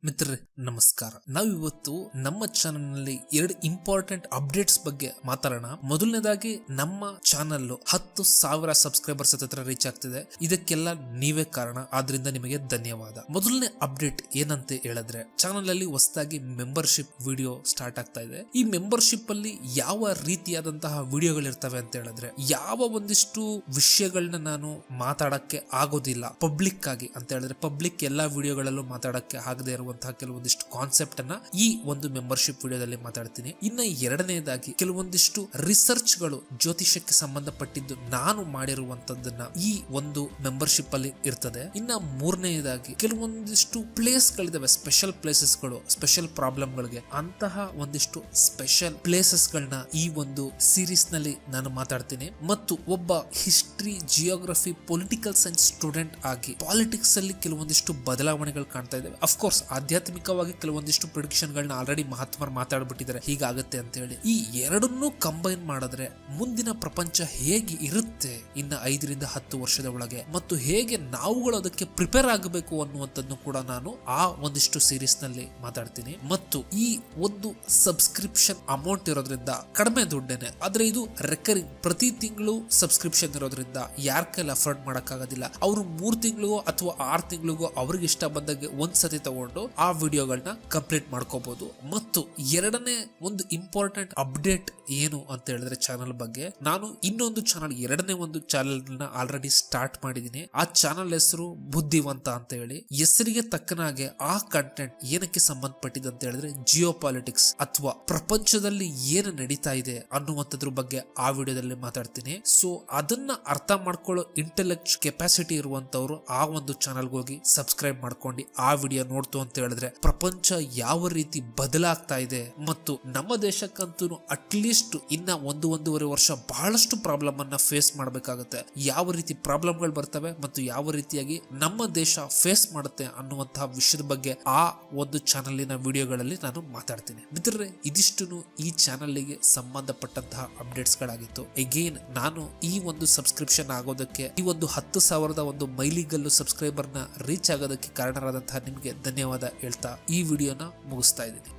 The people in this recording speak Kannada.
ಮಿತ್ರರೇ ನಮಸ್ಕಾರ. ನಾವಿವತ್ತು ನಮ್ಮ ಚಾನೆಲ್ ನಲ್ಲಿ 2 ಇಂಪಾರ್ಟೆಂಟ್ ಅಪ್ಡೇಟ್ಸ್ ಬಗ್ಗೆ ಮಾತಾಡೋಣ. ಮೊದಲನೇದಾಗಿ ನಮ್ಮ ಚಾನೆಲ್ 10,000 ಸಬ್ಸ್ಕ್ರೈಬರ್ಸ್ ಹತ್ರ ರೀಚ್ ಆಗ್ತಿದೆ. ಇದಕ್ಕೆಲ್ಲ ನೀವೇ ಕಾರಣ, ಆದ್ರಿಂದ ನಿಮಗೆ ಧನ್ಯವಾದ. ಮೊದಲನೇ ಅಪ್ಡೇಟ್ ಏನಂತ ಹೇಳಿದ್ರೆ, ಚಾನೆಲ್ ಅಲ್ಲಿ ಹೊಸದಾಗಿ ಮೆಂಬರ್ಶಿಪ್ ವಿಡಿಯೋ ಸ್ಟಾರ್ಟ್ ಆಗ್ತಾ ಇದೆ. ಈ ಮೆಂಬರ್ಶಿಪ್ ಅಲ್ಲಿ ಯಾವ ರೀತಿಯಾದಂತಹ ವಿಡಿಯೋಗಳಿರ್ತವೆ ಅಂತ ಹೇಳಿದ್ರೆ, ಯಾವ ಒಂದಿಷ್ಟು ವಿಷಯಗಳನ್ನ ನಾನು ಮಾತಾಡಕ್ಕೆ ಆಗೋದಿಲ್ಲ ಪಬ್ಲಿಕ್ ಆಗಿ ಅಂತ ಹೇಳಿದ್ರೆ, ಪಬ್ಲಿಕ್ ಎಲ್ಲಾ ವಿಡಿಯೋಗಳಲ್ಲೂ ಮಾತಾಡಕ್ಕೆ ಆಗದೆ ಇರುವಂತಹ ಕೆಲವೊಂದಿಷ್ಟು ಕಾನ್ಸೆಪ್ಟ್ ಅನ್ನ ಈ ಒಂದು ಮೆಂಬರ್ಶಿಪ್ ವಿಡಿಯೋದಲ್ಲಿ ಮಾತಾಡ್ತೀನಿ. ಇನ್ನ ಎರಡನೇದಾಗಿ ಕೆಲವೊಂದಿಷ್ಟು ರಿಸರ್ಚ್ ಗಳು ಜ್ಯೋತಿಷಕ್ಕೆ ಸಂಬಂಧಪಟ್ಟಿದ್ದು ನಾನು ಮಾಡಿರುವಂತದ್ದನ್ನ ಈ ಒಂದು ಮೆಂಬರ್ಶಿಪ್ ಅಲ್ಲಿ ಇರ್ತದೆ. ಇನ್ನ ಮೂರನೇದಾಗಿ ಕೆಲವೊಂದಿಷ್ಟು ಪ್ಲೇಸ್ ಗಳಿದಾವೆ, ಸ್ಪೆಷಲ್ ಪ್ಲೇಸಸ್ ಗಳು, ಸ್ಪೆಷಲ್ ಪ್ರಾಬ್ಲಮ್ ಗಳಿಗೆ, ಅಂತಹ ಒಂದಿಷ್ಟು ಸ್ಪೆಷಲ್ ಪ್ಲೇಸಸ್ ಗಳನ್ನ ಈ ಒಂದು ಸೀರೀಸ್ ನಲ್ಲಿ ನಾನು ಮಾತಾಡ್ತೀನಿ. ಮತ್ತು ಒಬ್ಬ history, geography, political science student ಆಗಿ ಪಾಲಿಟಿಕ್ಸ್ ಅಲ್ಲಿ ಕೆಲವೊಂದಿಷ್ಟು ಬದಲಾವಣೆಗಳು ಕಾಣ್ತಾ ಇದ್ದಾವೆ. ಅಫ್ಕೋರ್ಸ್ ಆಧ್ಯಾತ್ಮಿಕವಾಗಿ ಕೆಲವೊಂದಿಷ್ಟು ಪ್ರಿಡಿಕ್ಷನ್ ಗಳನ್ನ ಆಲ್ರೆಡಿ ಮಹಾತ್ಮರು ಮಾತಾಡ್ಬಿಟ್ಟಿದ್ದಾರೆ, ಹೀಗಾಗುತ್ತೆ ಅಂತ ಹೇಳಿ. ಈ ಎರಡನ್ನೂ ಕಂಬೈನ್ ಮಾಡಿದ್ರೆ ಮುಂದಿನ ಪ್ರಪಂಚ ಹೇಗೆ ಇರುತ್ತೆ ಇನ್ನ 5 ರಿಂದ 10 ವರ್ಷದ ಒಳಗೆ, ಮತ್ತು ಹೇಗೆ ನಾವುಗಳು ಅದಕ್ಕೆ ಪ್ರಿಪೇರ್ ಆಗಬೇಕು ಅನ್ನುವಂಥದ್ದು ಕೂಡ ನಾನು ಆ ಒಂದಿಷ್ಟು ಸೀರೀಸ್ ನಲ್ಲಿ ಮಾತಾಡ್ತೀನಿ. ಮತ್ತು ಈ ಒಂದು ಸಬ್ಸ್ಕ್ರಿಪ್ಷನ್ ಅಮೌಂಟ್ ಇರೋದ್ರಿಂದ ಕಡಿಮೆ ದುಡ್ಡೇನೆ, ಆದ್ರೆ ಇದು ರೆಕರಿಂಗ್, ಪ್ರತಿ ತಿಂಗಳು ಸಬ್ಸ್ಕ್ರಿಪ್ಷನ್ ಇರೋದ್ರಿಂದ ಯಾರ ಕೈಲಿ ಅಫೋರ್ಡ್ ಮಾಡಕ್ಕಾಗೋದಿಲ್ಲ. ಅವರು 3 ತಿಂಗಳಿಗೋ ಅಥವಾ 6 ತಿಂಗಳಿಗೋ ಅವ್ರಿಗೆ ಇಷ್ಟ ಬಂದಾಗೆ ಒಂದ್ಸತಿ ತಗೊಂಡು ಆ ವಿಡಿಯೋಗಳನ್ನ ಕಂಪ್ಲೀಟ್ ಮಾಡ್ಕೋಬಹುದು. ಮತ್ತು ಎರಡನೇ ಒಂದು ಇಂಪಾರ್ಟೆಂಟ್ ಅಪ್ಡೇಟ್ ಏನು ಅಂತ ಹೇಳಿದ್ರೆ, ಚಾನಲ್ ಬಗ್ಗೆ ನಾನು ಇನ್ನೊಂದು ಚಾನಲ್, ಎರಡನೇ ಒಂದು ಚಾನಲ್ ನ ಆಲ್ರೆಡಿ ಸ್ಟಾರ್ಟ್ ಮಾಡಿದೀನಿ. ಆ ಚಾನಲ್ ಹೆಸರು ಬುದ್ಧಿವಂತ ಅಂತ ಹೇಳಿ. ಹೆಸರಿಗೆ ತಕ್ಕನಾಗೆ ಆ ಕಂಟೆಂಟ್ ಏನಕ್ಕೆ ಸಂಬಂಧಪಟ್ಟಿದೆ ಅಂತ ಹೇಳಿದ್ರೆ, ಜಿಯೋ ಪಾಲಿಟಿಕ್ಸ್ ಅಥವಾ ಪ್ರಪಂಚದಲ್ಲಿ ಏನು ನಡೀತಾ ಇದೆ ಅನ್ನುವಂಥದ್ರ ಬಗ್ಗೆ ಆ ವಿಡಿಯೋದಲ್ಲಿ ಮಾತಾಡ್ತೀನಿ. ಸೊ ಅದನ್ನ ಅರ್ಥ ಮಾಡ್ಕೊಳ್ಳೋ ಇಂಟೆಲೆಕ್ಟ್ ಕೆಪಾಸಿಟಿ ಇರುವಂತವ್ರು ಆ ಒಂದು ಚಾನಲ್ಗೆ ಹೋಗಿ ಸಬ್ಸ್ಕ್ರೈಬ್ ಮಾಡ್ಕೊಂಡು ಆ ವಿಡಿಯೋ ನೋಡ್ತು ಅಂತ ಹೇಳಿದ್ರೆ, ಪ್ರಪಂಚ ಯಾವ ರೀತಿ ಬದಲಾಗ್ತಾ ಇದೆ ಮತ್ತು ನಮ್ಮ ದೇಶಕ್ಕಂತೂ ಅಟ್ಲೀಸ್ಟ್ ಇನ್ನ 1-1.5 ವರ್ಷ ಬಹಳಷ್ಟು ಪ್ರಾಬ್ಲಮ್ ಅನ್ನ ಫೇಸ್ ಮಾಡಬೇಕಾಗುತ್ತೆ. ಯಾವ ರೀತಿ ಪ್ರಾಬ್ಲಮ್ಗಳು ಬರ್ತವೆ ಮತ್ತು ಯಾವ ರೀತಿಯಾಗಿ ನಮ್ಮ ದೇಶ ಫೇಸ್ ಮಾಡುತ್ತೆ ಅನ್ನುವಂತಹ ವಿಷಯದ ಬಗ್ಗೆ ಆ ಒಂದು ಚಾನಲಿನ ವಿಡಿಯೋಗಳಲ್ಲಿ ನಾನು ಮಾತಾಡ್ತೀನಿ. ಮಿತ್ರರೇ, ಇದಿಷ್ಟು ಈ ಚಾನಲ್ಗೆ ಸಂಬಂಧಪಟ್ಟಂತಹ ಅಪ್ಡೇಟ್ಸ್ ಗಳಾಗಿತ್ತು. ಅಗೇನ್ ನಾನು ಈ ಒಂದು ಸಬ್ಸ್ಕ್ರಿಪ್ಷನ್ ಆಗೋದಕ್ಕೆ, ಈ ಒಂದು 10,000 ಒಂದು ಮೈಲಿಗಲ್ಲು ಸಬ್ಸ್ಕ್ರೈಬರ್ ನ ರೀಚ್ ಆಗೋದಕ್ಕೆ ಕಾರಣರಾದಂತಹ ನಿಮಗೆ ಧನ್ಯವಾದ ಹೇಳ್ತಾ ಈ ವಿಡಿಯೋನ ಮುಗಿಸ್ತಾ ಇದ್ದೀನಿ.